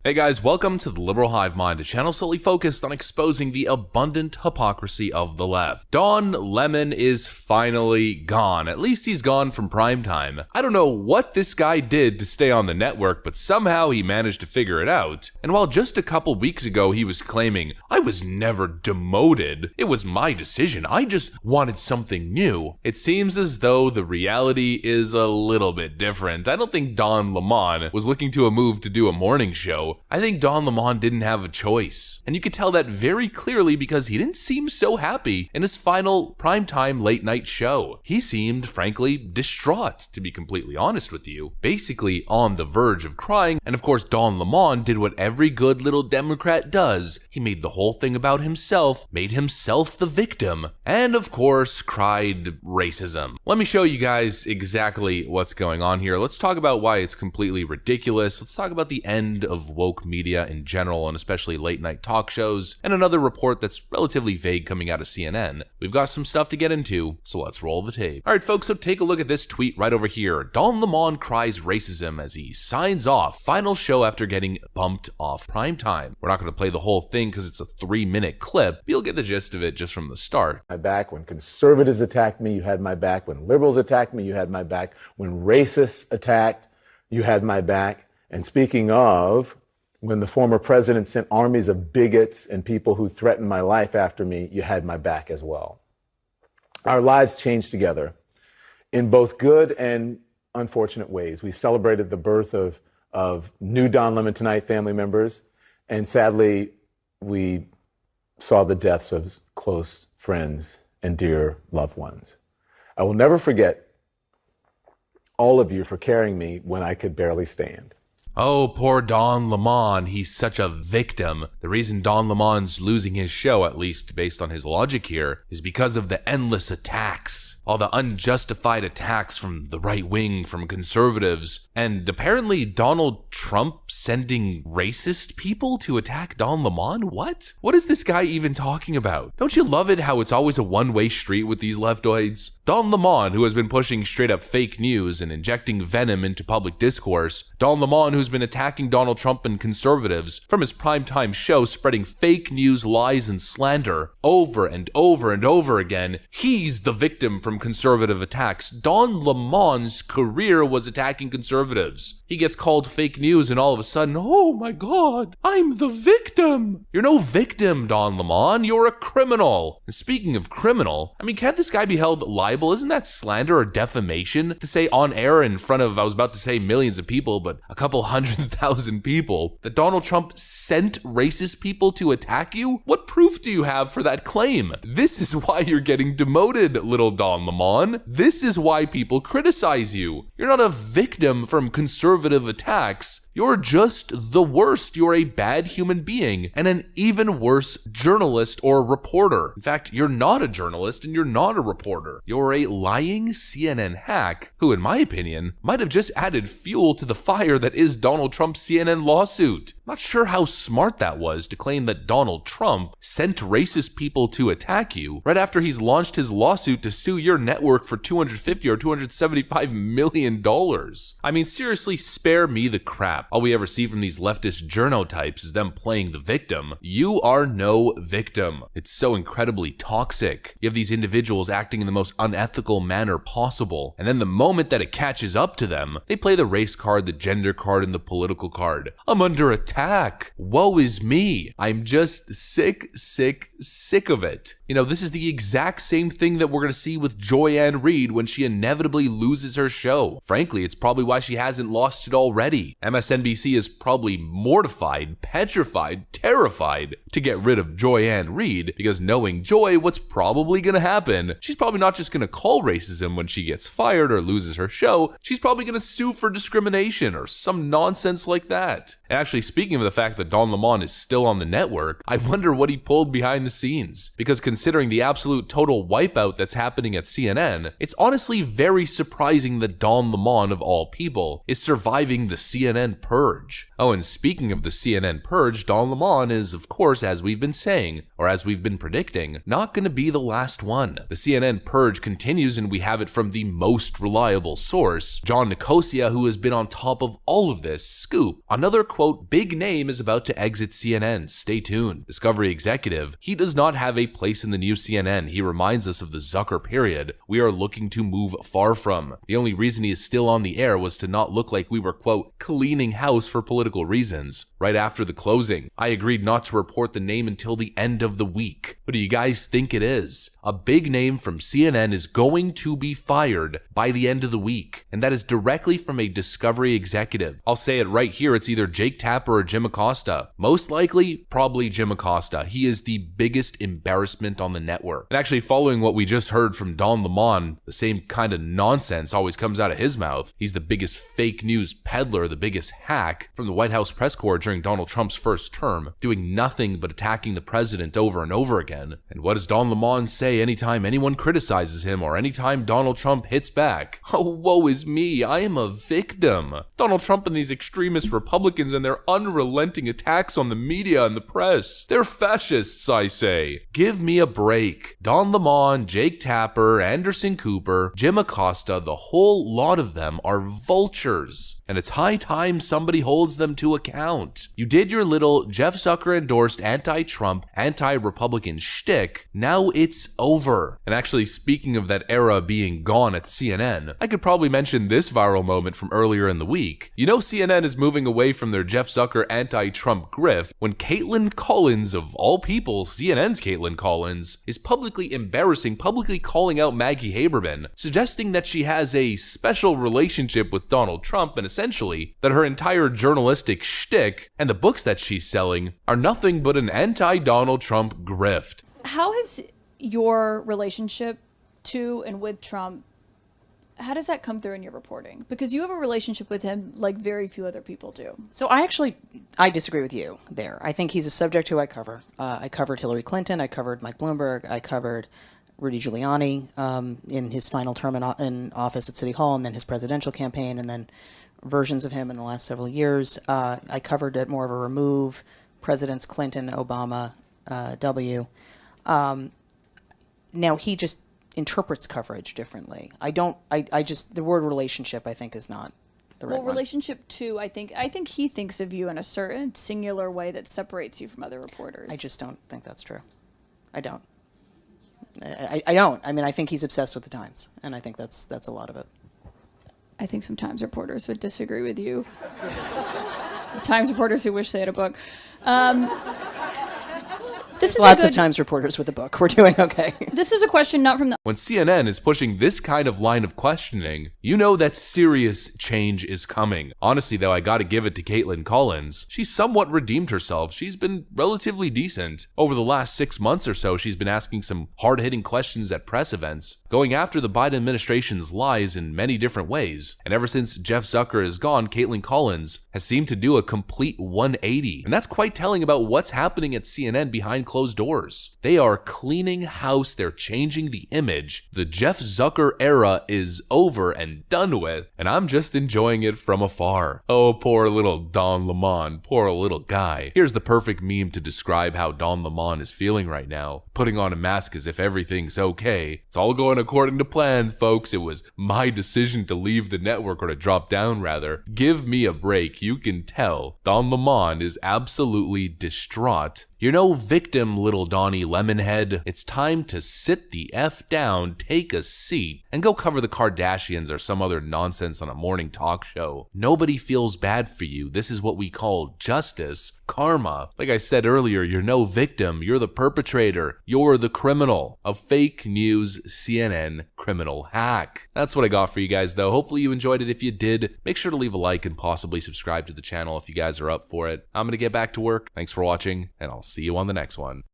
Hey guys, welcome to the Liberal Hive Mind, a channel solely focused on exposing the abundant hypocrisy of the left. Don Lemon is finally gone. At least he's gone from primetime. I don't know what this guy did to stay on the network, but somehow he managed to figure it out. And while just a couple weeks ago he was claiming, I was never demoted, it was my decision, I just wanted something new, it seems as though the reality is a little bit different. I don't think Don Lemon was looking to a move to do a morning show. I think Don Lemon didn't have a choice. And you could tell that very clearly because he didn't seem so happy in his final primetime late night show. He seemed, frankly, distraught, to be completely honest with you. Basically on the verge of crying, and of course Don Lemon did what every good little Democrat does. He made the whole thing about himself, made himself the victim, and of course cried racism. Let me show you guys exactly what's going on here. Let's talk about why it's completely ridiculous. Let's talk about the end of woke media in general, and especially late night talk shows, and another report that's relatively vague coming out of CNN. We've got some stuff to get into, so let's roll the tape. Alright folks, so take a look at this tweet right over here. Don Lemon cries racism as he signs off final show after getting bumped off primetime. We're not going to play the whole thing because it's a 3-minute clip, but you'll get the gist of it just from the start. My back when conservatives attacked me, you had my back. When liberals attacked me, you had my back. When racists attacked, you had my back. And speaking of, when the former president sent armies of bigots and people who threatened my life after me, you had my back as well. Our lives changed together in both good and unfortunate ways. We celebrated the birth of new Don Lemon Tonight family members, and sadly, we saw the deaths of close friends and dear loved ones. I will never forget all of you for carrying me when I could barely stand. Oh, poor Don Lemon, he's such a victim. The reason Don Lemon's losing his show, at least based on his logic here, is because of the endless attacks. All the unjustified attacks from the right wing, from conservatives, and apparently Donald Trump sending racist people to attack Don Lemon? What? What is this guy even talking about? Don't you love it how it's always a one-way street with these leftoids? Don Lemon, who has been pushing straight up fake news and injecting venom into public discourse. Don Lemon, who's been attacking Donald Trump and conservatives from his primetime show, spreading fake news, lies, and slander over and over and over again. He's the victim from conservative attacks. Don Lemon's career was attacking conservatives. He gets called fake news and all of a sudden, oh my god, I'm the victim. You're no victim, Don Lemon. You're a criminal. And speaking of criminal, I mean, can't this guy be held liable? Isn't that slander or defamation to say on air in front of, I was about to say millions of people, but a couple 100,000 people, that Donald Trump sent racist people to attack you? What proof do you have for that claim? This is why you're getting demoted, little Don Lemon. This is why people criticize you. You're not a victim from conservative attacks. You're just the worst. You're a bad human being and an even worse journalist or reporter. In fact, you're not a journalist and you're not a reporter. You're a lying CNN hack who, in my opinion, might have just added fuel to the fire that is Donald Trump's CNN lawsuit. Not sure how smart that was to claim that Donald Trump sent racist people to attack you right after he's launched his lawsuit to sue your network for $250 or $275 million. I mean, seriously, spare me the crap. All we ever see from these leftist journo types is them playing the victim. You are no victim. It's so incredibly toxic. You have these individuals acting in the most unethical manner possible, and then the moment that it catches up to them, they play the race card, the gender card, and the political card. I'm under attack. Woe is me. I'm just sick of it. You know, this is the exact same thing that we're going to see with Joy-Ann Reid when she inevitably loses her show. Frankly, it's probably why she hasn't lost it already. MSNBC is probably mortified, petrified, terrified to get rid of Joy-Ann Reid, because knowing Joy, what's probably going to happen, she's probably not just going to call racism when she gets fired or loses her show, she's probably going to sue for discrimination or some nonsense like that. And actually, speaking of the fact that Don Lemon is still on the network, I wonder what he pulled behind the scenes, because considering the absolute total wipeout that's happening at CNN, it's honestly very surprising that Don Lemon, of all people, is surviving the CNN CNN purge. Oh, and speaking of the CNN purge, Don Lemon is, of course, as we've been saying, or as we've been predicting, not going to be the last one. The CNN purge continues, and we have it from the most reliable source, John Nicosia, who has been on top of all of this. Scoop. Another, quote, big name is about to exit CNN. Stay tuned. Discovery executive. He does not have a place in the new CNN. He reminds us of the Zucker period we are looking to move far from. The only reason he is still on the air was to not look like we were, quote, cleaning house for political reasons. Right after the closing, I agreed not to report the name until the end of the week. What do you guys think it is? A big name from CNN is going to be fired by the end of the week, and that is directly from a Discovery executive. I'll say it right here, it's either Jake Tapper or Jim Acosta. Most likely, probably Jim Acosta. He is the biggest embarrassment on the network. And actually, following what we just heard from Don Lemon, the same kind of nonsense always comes out of his mouth. He's the biggest fake news peddler, the biggest hack from the White House press corps during Donald Trump's first term, doing nothing but attacking the president over and over again. And what does Don Lemon say anytime anyone criticizes him or anytime Donald Trump hits back? Oh, woe is me, I am a victim. Donald Trump and these extremist Republicans and their unrelenting attacks on the media and the press. They're fascists, I say. Give me a break. Don Lemon, Jake Tapper, Anderson Cooper, Jim Acosta, the whole lot of them are vultures. And it's high time somebody holds them to account. You did your little Jeff Zucker endorsed anti-Trump, anti-Republican shtick. Now it's over. And actually, speaking of that era being gone at CNN, I could probably mention this viral moment from earlier in the week. You know CNN is moving away from their Jeff Zucker anti-Trump grift when Caitlin Collins, of all people, CNN's Caitlin Collins, is publicly embarrassing, publicly calling out Maggie Haberman, suggesting that she has a special relationship with Donald Trump and essentially that her entire journalistic shtick and the books that she's selling are nothing but an anti-Donald Trump grift. How has your relationship to and with Trump, how does that come through in your reporting? Because you have a relationship with him like very few other people do. So I disagree with you there. I think he's a subject who I cover. I covered Hillary Clinton, I covered Mike Bloomberg, I covered Rudy Giuliani in his final term in office at City Hall, and then his presidential campaign, and then versions of him in the last several years. I covered it more of a remove, Presidents Clinton, Obama, W. Now he just interprets coverage differently. The word relationship I think is not the right one. Relationship to, I think he thinks of you in a certain singular way that separates you from other reporters. I just don't think that's true. I don't. I don't. I mean, I think he's obsessed with the Times, and I think that's a lot of it. I think some Times reporters would disagree with you. Times reporters who wish they had a book. This is Lots of Times reporters with a book. We're doing okay. This is a question not from the... When CNN is pushing this kind of line of questioning, you know that serious change is coming. Honestly, though, I gotta give it to Caitlin Collins. She's somewhat redeemed herself. She's been relatively decent. Over the last 6 months or so, she's been asking some hard-hitting questions at press events, going after the Biden administration's lies in many different ways. And ever since Jeff Zucker is gone, Caitlin Collins has seemed to do a complete 180. And that's quite telling about what's happening at CNN behind closed doors. They are cleaning house. They're changing the image. The Jeff Zucker era is over and done with, and I'm just enjoying it from afar. Oh, poor little Don Lemon, poor little guy. Here's the perfect meme to describe how Don Lemon is feeling right now. Putting on a mask as if everything's okay. It's all going according to plan, folks. It was my decision to leave the network, or to drop down rather. Give me a break. You can tell Don Lemon is absolutely distraught. You're no victim, little Donnie Lemonhead. It's time to sit the F down, take a seat, and go cover the Kardashians or some other nonsense on a morning talk show. Nobody feels bad for you. This is what we call justice, karma. Like I said earlier, you're no victim. You're the perpetrator. You're the criminal. A fake news CNN criminal hack. That's what I got for you guys, though. Hopefully you enjoyed it. If you did, make sure to leave a like and possibly subscribe to the channel if you guys are up for it. I'm gonna get back to work. Thanks for watching, and I'll see you on the next one.